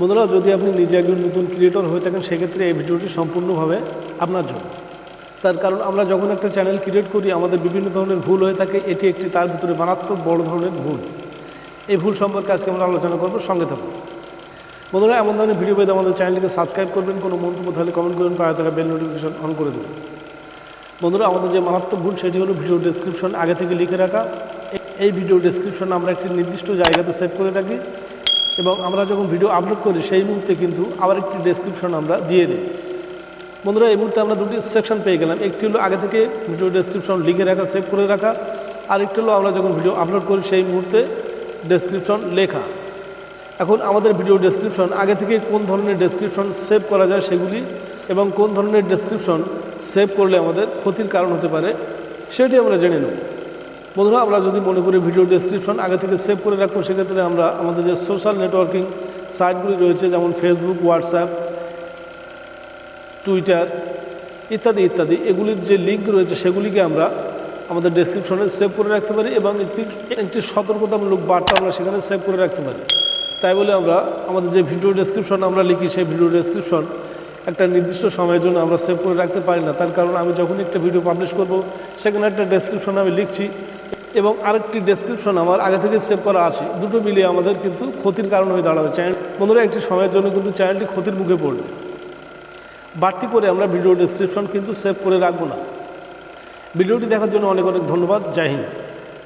বন্ধুরা, যদি আপনি নিজে একজন নতুন ক্রিয়েটর হয়ে থাকেন সেক্ষেত্রে এই ভিডিওটি সম্পূর্ণভাবে আপনার জন্য। তার কারণ আমরা যখন একটা চ্যানেল ক্রিয়েট করি আমাদের বিভিন্ন ধরনের ভুল হয়ে থাকে, এটি একটি তার ভিতরে মারাত্মক বড় ধরনের ভুল। এই ভুল সম্পর্কে আজকে আমরা আলোচনা করবো, সঙ্গে থাকুন। বন্ধুরা, এমন ধরনের ভিডিও পেতে আমাদের চ্যানেলটিকে সাবস্ক্রাইব করবেন, কোনো মন্তব্য তাহলে কমেন্ট করবেন, পাশে থাকা বেল নোটিফিকেশন অন করে দেবেন। বন্ধুরা, আমাদের যে মারাত্মক ভুল সেটি হলো ভিডিও ডেসক্রিপশন আগে থেকে লিখে রাখা। এই ভিডিও ডেসক্রিপশন আমরা একটি নির্দিষ্ট জায়গাতে সেভ করে রাখি এবং আমরা যখন ভিডিও আপলোড করি সেই মুহূর্তে কিন্তু আবার একটি ডেসক্রিপশন আমরা দিয়ে দিই। বন্ধুরা, এই মুহূর্তে আমরা দুটি সেকশন পেয়ে গেলাম। একটি হলো আগে থেকে ভিডিও ডেসক্রিপশন লিখে রাখা, সেভ করে রাখা, আর একটি হলো আমরা যখন ভিডিও আপলোড করি সেই মুহূর্তে ডেসক্রিপশন লেখা। এখন আমাদের ভিডিও ডেসক্রিপশন আগে থেকে কোন ধরনের ডেসক্রিপশন সেভ করা যায় সেগুলি এবং কোন ধরনের ডেসক্রিপশন সেভ করলে আমাদের ক্ষতির কারণ হতে পারে সেটি আমরা জেনে নেব। বন্ধুরা, আমরা যদি মনে করি ভিডিও ডেসক্রিপশন আগে থেকে সেভ করে রাখবো, সেক্ষেত্রে আমরা আমাদের যে সোশ্যাল নেটওয়ার্কিং সাইটগুলি রয়েছে যেমন ফেসবুক, হোয়াটসঅ্যাপ, টুইটার ইত্যাদি ইত্যাদি, এগুলির যে লিঙ্ক রয়েছে সেগুলিকে আমরা আমাদের ডেসক্রিপশনে সেভ করে রাখতে পারি এবং একটি সতর্কতামূলক বার্তা আমরা সেখানে সেভ করে রাখতে পারি। তাই বলে আমরা আমাদের যে ভিডিও ডেসক্রিপশন আমরা লিখি সেই ভিডিও ডেসক্রিপশন একটা নির্দিষ্ট সময়ের জন্য আমরা সেভ করে রাখতে পারি না। তার কারণ আমি যখন একটা ভিডিও পাবলিশ করব সেখানে একটা ডেসক্রিপশন আমি লিখছি এবং আরেকটি ডেসক্রিপশন আমার আগে থেকে সেভ করা আছে, দুটো মিলিয়ে আমাদের কিন্তু ক্ষতির কারণ হয়ে দাঁড়াবে। চ্যানেল বন্ধুরা, একটি সময়ের জন্য কিন্তু চ্যানেলটি ক্ষতির মুখে পড়বে। বাড়তি করে আমরা ভিডিও ডেসক্রিপশন কিন্তু সেভ করে রাখবো না। ভিডিওটি দেখার জন্য অনেক অনেক ধন্যবাদ। জয় হিন্দ।